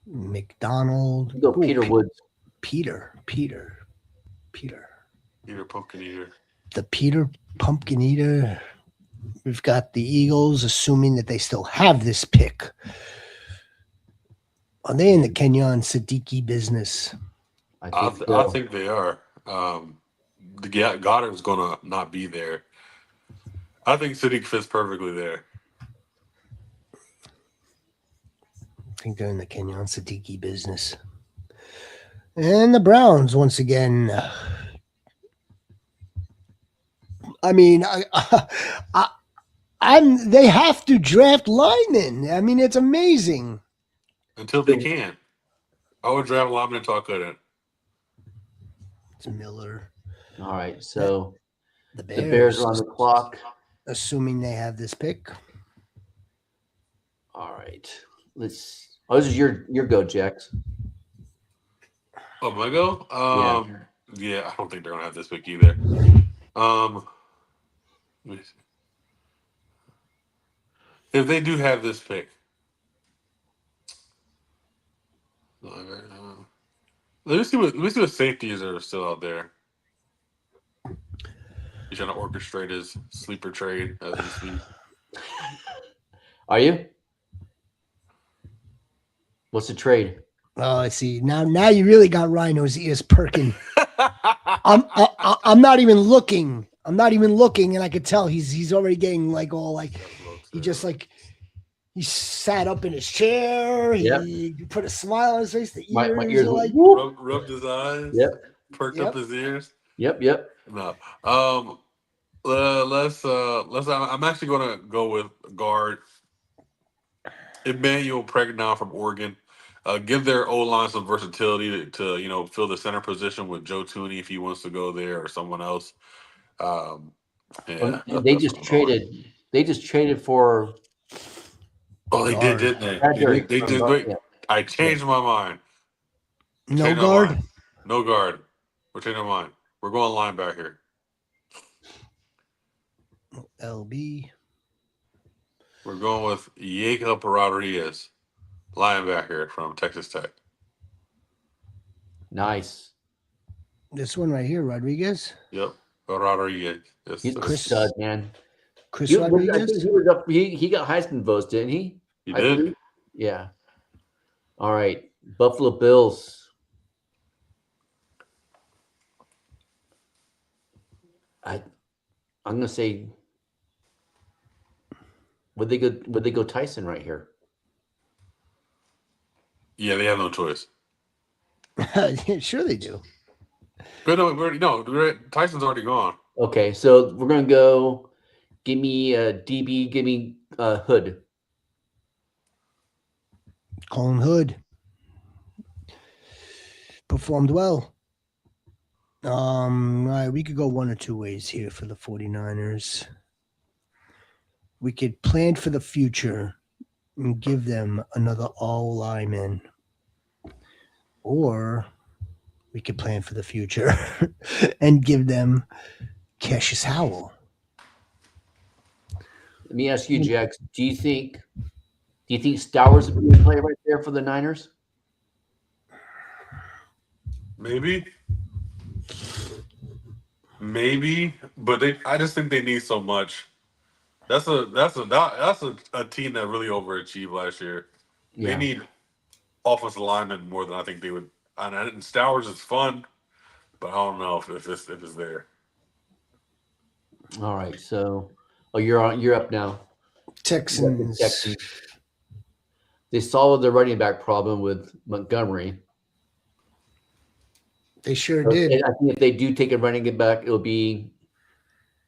McDonald. Go Peter Woods. Peter. Peter Pumpkin Eater. The Peter Pumpkin Eater. We've got the Eagles, assuming that they still have this pick. Are they in the Kenyon Siddiqui business? I think they are. The Goddard's gonna not be there. I think Siddiq fits perfectly there. I think they're in the Kenyon Siddiqui business. And the Browns, once again. I mean, they have to draft linemen. I mean, it's amazing. Until they can. I would draft linemen until I couldn't. It's Miller. All right, so the Bears are on the clock. Assuming they have this pick. All right. This is your go, Jax. Oh, my go? Yeah, I don't think they're gonna have this pick either. Let me see. If they do have this pick, let me see what safeties are still out there. He's trying to orchestrate his sleeper trade as we speak. Are you? What's the trade? Oh, I see. Now you really got Rhino's ears perking. I'm not even looking. And I could tell he's already getting like all like he just like he sat up in his chair. He put a smile on his face. The ears, my ears are like rubbed his eyes. Yep. Perked up his ears. Yep. No. Let's. I'm actually gonna go with guard Emmanuel Pregnon from Oregon. Give their O-line some versatility to fill the center position with Joe Tooney if he wants to go there or someone else. They just traded for. Oh, they did, didn't they? They did. Wait, I changed my mind. No guard. No guard. We're changing our mind. We're going linebacker. LB. We're going with Jacob Rodriguez, linebacker from Texas Tech. Nice. This one right here, Rodriguez. Yep, Rodriguez. Yes, He's a stud, man. Chris Rodriguez. He got Heisman votes, didn't he? He did. Believe? Yeah. All right, Buffalo Bills. I'm gonna say. Would they go Tyson right here? Yeah, they have no choice. Sure they do. But no, Tyson's already gone. Okay, so we're gonna go. Give me DB. Give me Hood. Colin Hood performed well. All right, we could go one or two ways here for the 49ers. We could plan for the future and give them another all lineman. Or we could plan for the future and give them Cassius Howell. Let me ask you, Jax. Do you think Stowers would be a play right there for the Niners? Maybe, but I just think they need so much. That's a team that really overachieved last year. Yeah. They need offensive linemen more than I think they would. And Stowers is fun, but I don't know if it's there. All right, so you're up now. Texans. they solved the running back problem with Montgomery. They sure So, did. and I think if they do take a running back, it'll be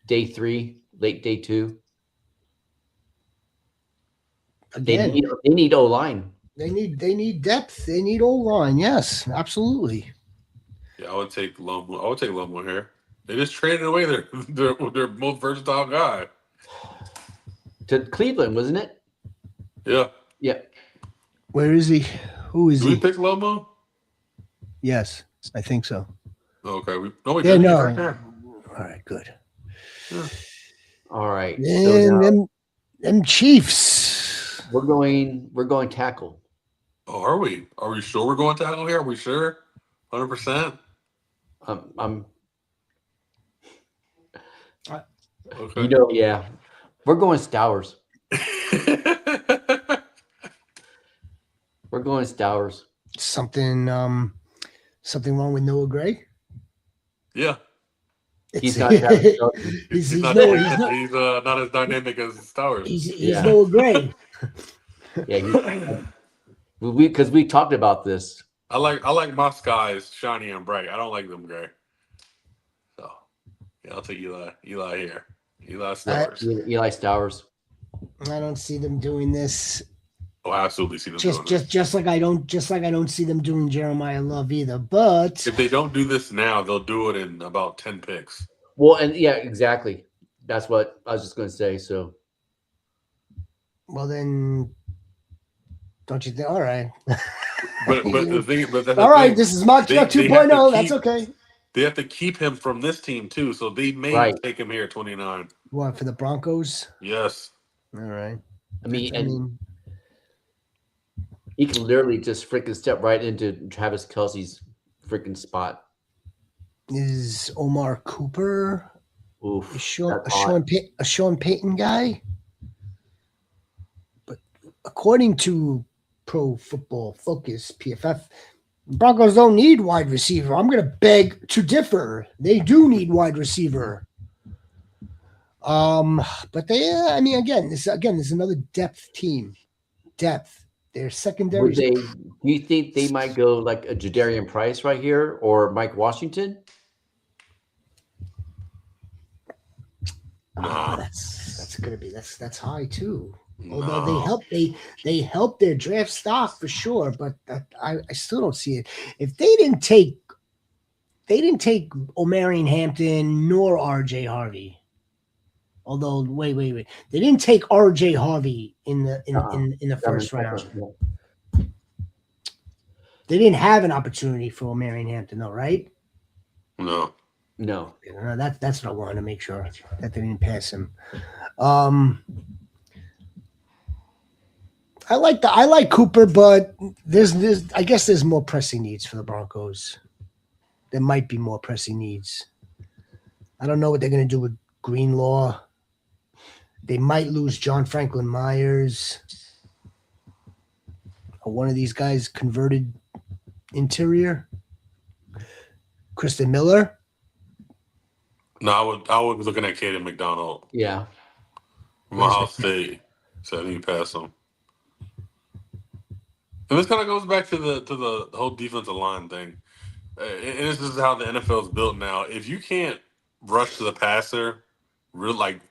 day 3, late day 2. Again, They need O-line. they need depth. They need O-line. Yes, absolutely. Yeah, I would take Lomo. I would take Lomo here. They just traded away their most versatile guy. To Cleveland, wasn't it? Yeah. Yeah. Where is he? Who is Did we he? pick Lomo? Yes, I think so. Okay. We Yeah, didn't. no. Right there. All right, good. Yeah. All right. And So now them Chiefs. we're going tackle. Oh, are we? Are we sure we're going tackle here? Are we sure? 100%? I'm Okay. yeah. We're going Stowers. We're going Stowers. Something wrong with Noah Gray? Yeah. He's not Travis Kelce. he's He's not as dynamic as Stowers. He's Yeah. Noah Gray. Yeah, because we talked about this. I like my skies shiny and bright. I don't like them gray. So yeah, I'll take Eli. Eli here. Eli Stowers. Eli Stowers. I don't see them doing this. Oh, I absolutely see them doing this. Just like I don't see them doing Jeremiah Love either. But If they don't do this now, they'll do it in about 10 picks. Well, and yeah, exactly. That's what I was just going to say. So, well then, don't you think? All right. But the thing, but that's All the right, thing. this is Montreal They have 2.0. to That's keep- okay. They have to keep him from this team too, so they may Right. take him here at 29. What, for the Broncos? Yes. All right. I mean, he can literally just freaking step right into Travis Kelce's freaking spot. Is Omar Cooper Oof. a that's hot. Sean Payton guy? But according to Pro Football Focus, PFF, Broncos don't need wide receiver. I'm going to beg to differ. They do need wide receiver. But again, this is another depth team. Depth. Their secondary. Do you think they might go like a Jadarian Price right here or Mike Washington? Nah. That's gonna be that's high too. No. Although they help their draft stock for sure, but I still don't see it. If they didn't take Omarion Hampton nor RJ Harvey. Although wait, they didn't take RJ Harvey in the first round. They didn't have an opportunity for Omarion Hampton, though, right? No. No. That's what I wanted to make sure that they didn't pass him. I like Cooper, but there's I guess there's more pressing needs for the Broncos. There might be more pressing needs. I don't know what they're going to do with Greenlaw. They might lose John Franklin Myers. One of these guys converted interior. Kristen Miller. No, I would be looking at Caden McDonald. Yeah. From Ohio State. So I think you pass him. And this kind of goes back to the whole defensive line thing. And this is how the NFL is built now. If you can't rush to the passer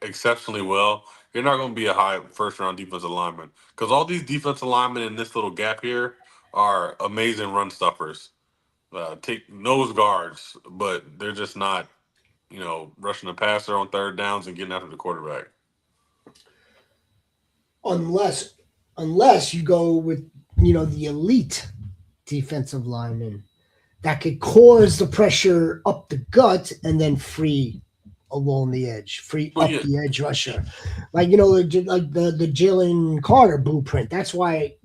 exceptionally well, you're not going to be a high first round defensive lineman. Because all these defensive linemen in this little gap here are amazing run stuffers. Take nose guards, but they're just not, rushing the passer on third downs and getting after the quarterback. Unless you go with the elite defensive lineman that could cause the pressure up the gut and then free along the edge, the edge rusher, like the Jalen Carter blueprint. That's why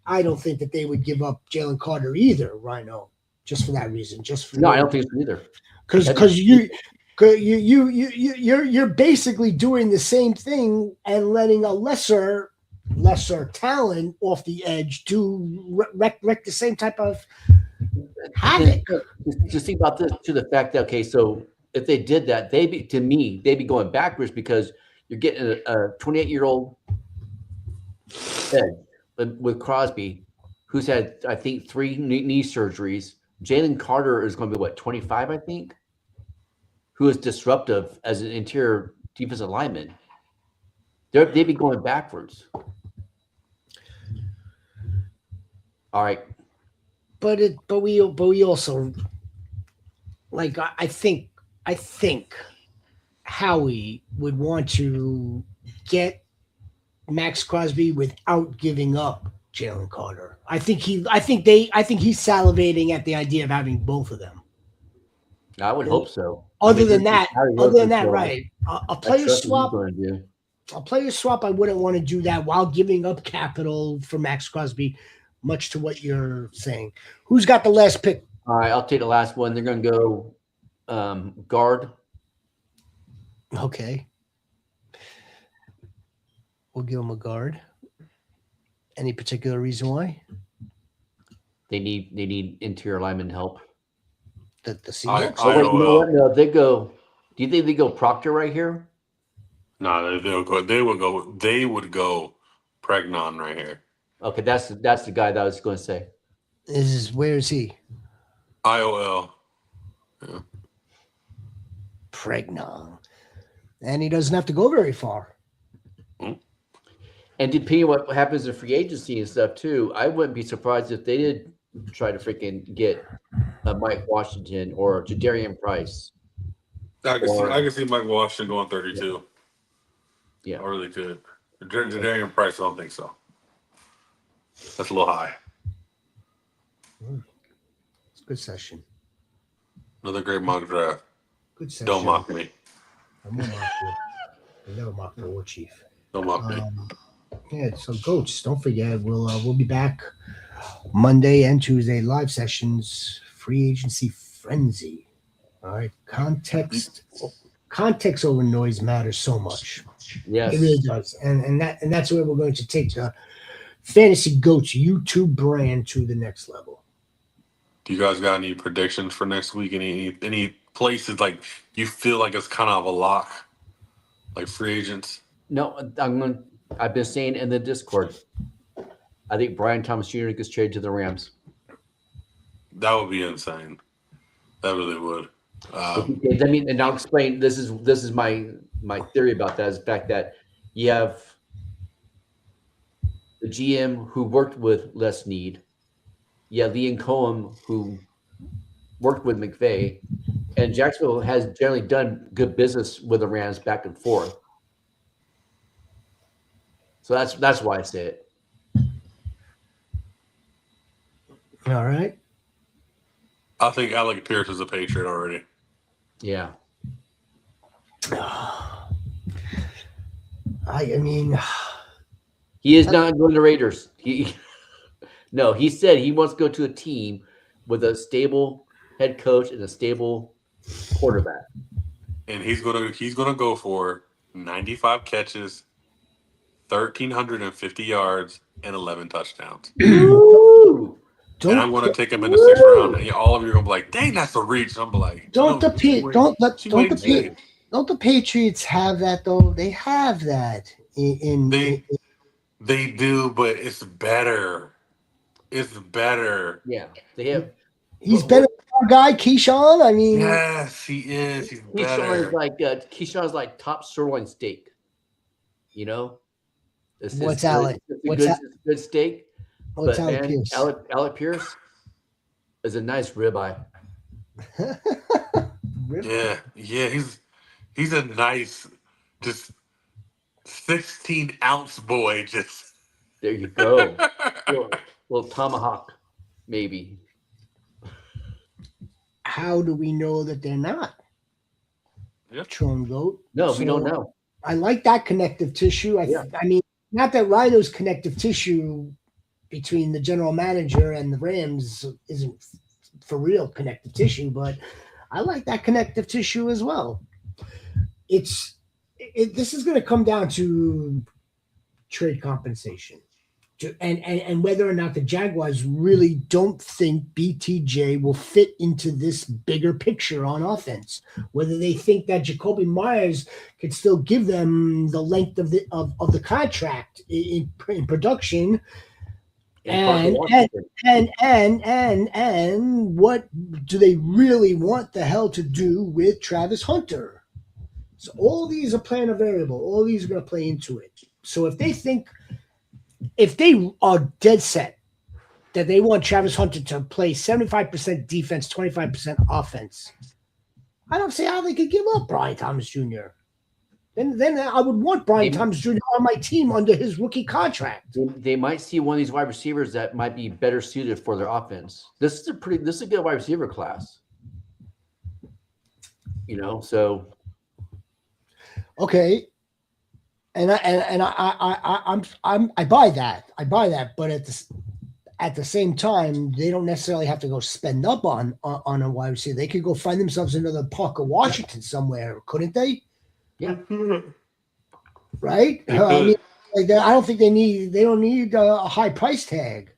I don't think that they would give up Jalen Carter either, Rhino, just for that reason. I don't think so either. Because you're basically doing the same thing and letting a lesser talent off the edge do wreck the same type of havoc. Just think about this to the fact that, okay, so if they did that, they'd be going backwards because you're getting a 28-year-old edge with Crosby, who's had I think 3 knee surgeries. Jalen Carter is going to be what 25, I think, who is disruptive as an interior defensive lineman. They'd be going backwards. All right, But we also like I think Howie would want to get Max Crosby without giving up Jalen Carter. I think he's salivating at the idea of having both of them. I would hope so. Other than that, so right? A I player trust what he's swap. going to do. A player swap. I wouldn't want to do that while giving up capital for Max Crosby. Much to what you're saying. Who's got the last pick? All right, I'll take the last one. They're going to go guard. Okay. We'll give him a guard. Any particular reason why? They need interior lineman help. The Seahawks? Oh, wait, you know what? No, they go. Do you think they go Proctor right here? No, they would go Pregnon right here. Okay, that's the guy that I was going to say. Where is he? IOL. Yeah. Pregnon. And he doesn't have to go very far. And depending on what happens in free agency and stuff too, I wouldn't be surprised if they did try to freaking get Mike Washington or Jadarian Price. I can see Mike Washington going 32. Yeah. I really could. Jadarian Price, I don't think so. That's a little high. It's a good session. Another great mock draft. Good session. Don't mock me. I won't mock you. I never mock the war chief. Don't mock me. Yeah, so coach, don't forget we'll be back Monday and Tuesday live sessions, free agency frenzy. All right, context over noise matters so much. Yes, it really does, and that's where we're going to take the Fantasy Goats YouTube brand to the next level. Do you guys got any predictions for next week? Any places like you feel like it's kind of a lock, like free agents? No, I've been saying in the Discord, I think Brian Thomas Jr. gets traded to the Rams. That would be insane. That really would. And I'll explain. This is my theory about that is the fact that you have the GM who worked with Les Need, you have Liam Cohen who worked with McVay, and Jacksonville has generally done good business with the Rams back and forth. So that's why I say it. All right. I think Alec Pierce is a Patriot already. Yeah. I mean, he is not going to Raiders. He said he wants to go to a team with a stable head coach and a stable quarterback. And he's gonna go for 95 catches, 1,350 yards, and 11 touchdowns. Ooh. And I'm going to take him in the 6th round. And all of you are going to be like, "Dang, that's a reach." I'm like, don't the Patriots have that though? They have that They do, but it's better. It's better. Yeah, they have. He's better than our guy Keyshawn. I mean, yes, he is. He's better. Keyshawn's like top sirloin steak. You know, what's Alec? It's a good steak. What's but Alec man, Pierce? Alec Pierce is a nice ribeye. Yeah. He's a nice, just 16-ounce boy. Just there you go. little tomahawk, maybe. How do we know that they're not? Yep. Tron Goat. No, we don't know. I like that connective tissue. I mean, not that Rhino's connective tissue between the general manager and the Rams isn't for real connective tissue, but I like that connective tissue as well. This is going to come down to trade compensation and whether or not the Jaguars really don't think BTJ will fit into this bigger picture on offense, whether they think that Jacoby Myers could still give them the length of the contract in production And Washington. and what do they really want the hell to do with Travis Hunter? So all these are playing a variable. All these are going to play into it. So if they are dead set that they want Travis Hunter to play 75% defense, 25% offense, I don't see how they could give up Brian Thomas Jr. Then I would want Brian Thomas Jr. on my team under his rookie contract. They might see one of these wide receivers that might be better suited for their offense. This is a good wide receiver class. So okay. And I buy that. But at the same time, they don't necessarily have to go spend up on a wide receiver. They could go find themselves another Parker Washington somewhere, couldn't they? Yeah. Right? I mean, like I don't think they don't need a high price tag.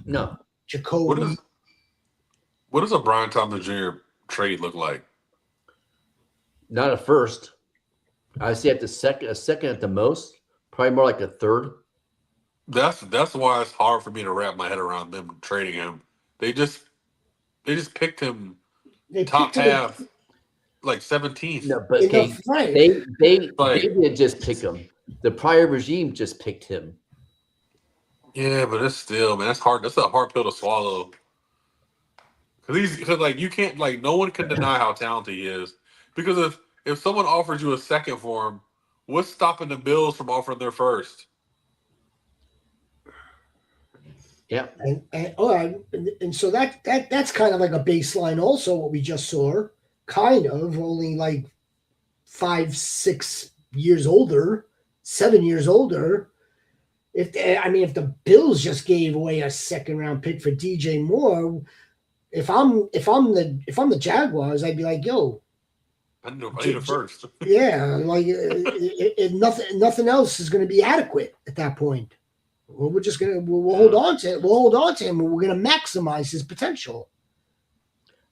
No. Jacoby. What does a Brian Thomas Jr. trade look like? Not a first. I say a second at the most. Probably more like a third. That's why it's hard for me to wrap my head around them trading him. They just picked him top half, like 17th. No, but okay, they didn't just pick him. The prior regime just picked him. Yeah, but it's still, man, that's hard. That's a hard pill to swallow. Because you can't, no one can deny how talented he is. Because if someone offers you a second for him, what's stopping the Bills from offering their first? Yeah, and so that's kind of like a baseline. Also, what we just saw, kind of only like 5-6 years older, 7 years older. If the Bills just gave away a second round pick for DJ Moore, if I'm the Jaguars, I'd be like, yo, I need a first. Yeah, like nothing else is going to be adequate at that point. Well, we're just gonna hold on to it. We'll hold on to him. And we're gonna maximize his potential.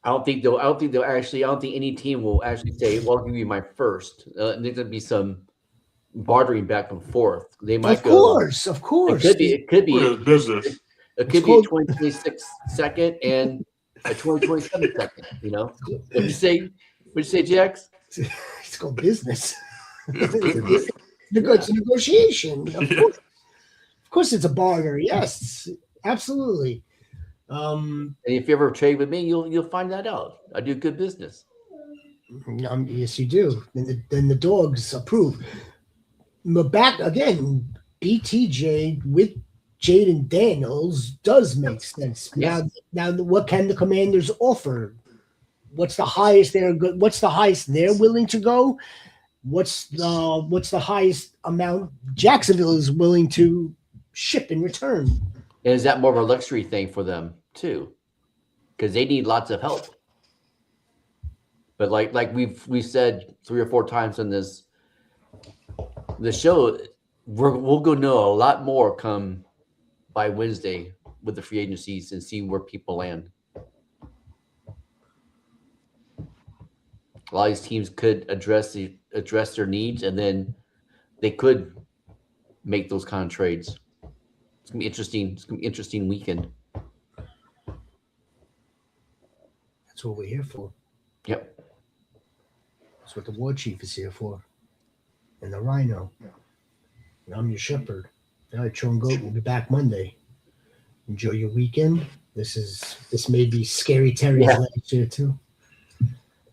I don't think any team will actually say, "Well, I'll give you my first." There's gonna be some bartering back and forth. They might of course. It could be business. It could be a 2026 second and a 2027 second. What'd you say? What'd you say, Jax? It's called business. It's business. It's a negotiation. Of course, it's a barter. Yes, absolutely. And if you ever trade with me, you'll find that out. I do good business. Yes, you do. Then the dogs approve. But back again, BTJ with Jaden Daniels does make sense. Yes. Now, what can the Commanders offer? What's the highest they're willing to go? What's the highest amount Jacksonville is willing to ship in return? And is that more of a luxury thing for them too? Because they need lots of help. But like we've said 3 or 4 times on the show, we'll go know a lot more come by Wednesday with the free agencies and see where people land. A lot of these teams could address their needs, and then they could make those kind of trades. It's gonna be interesting. It's gonna be an interesting weekend. That's what we're here for. Yep. That's what the war chief is here for. And the rhino. And I'm your shepherd. All right, Tron Goat, we'll be back Monday. Enjoy your weekend. This may be Scary Terry's last year too.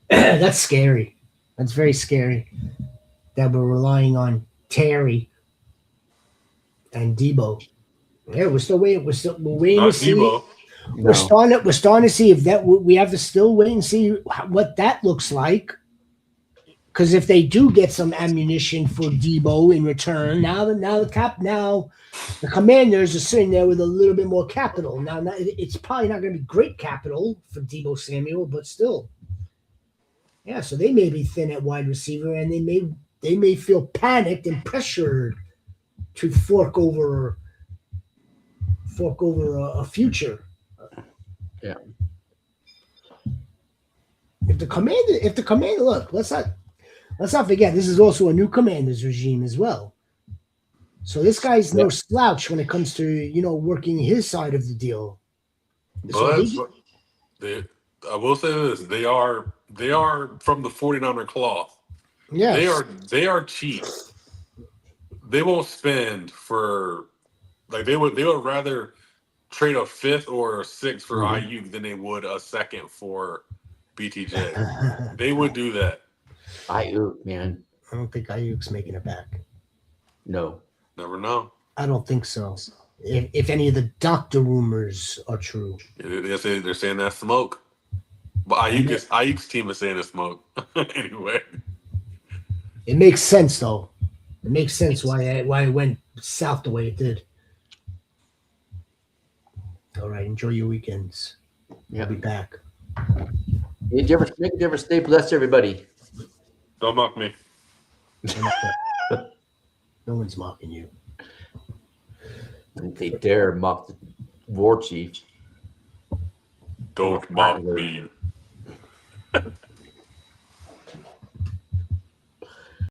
That's scary. That's very scary. That we're relying on Terry and Debo. Yeah, we're still waiting. We're waiting to see. Debo. We're starting to see if that we have to still wait and see what that looks like. Because if they do get some ammunition for Debo in return, now the Commanders are sitting there with a little bit more capital. Now it's probably not going to be great capital for Debo Samuel, but still, yeah. So they may be thin at wide receiver, and they may feel panicked and pressured to fork over a future. Yeah. If the commander, look, let's not forget, this is also a new Commanders regime as well. So this guy's no Yeah. slouch when it comes to working his side of the deal. So But he, I will say this: they are from the 49er cloth. yes, They are cheap. They won't spend for like they would rather trade a fifth or a sixth for Mhm. IU than they would a second for BTJ. They would do that. Man, I don't think Ayuk's making it back. no. Never know. I don't think so. If any of the doctor rumors are true. They're saying that's smoke. But Ayuk's team is saying it's smoke. Anyway. It makes sense though. It makes sense why it went south the way it did. All right, enjoy your weekends. Yeah. I'll be back. Make a difference. Stay blessed, everybody. Don't mock me. No one's mocking you. And they dare mock the war chief. Don't mock me.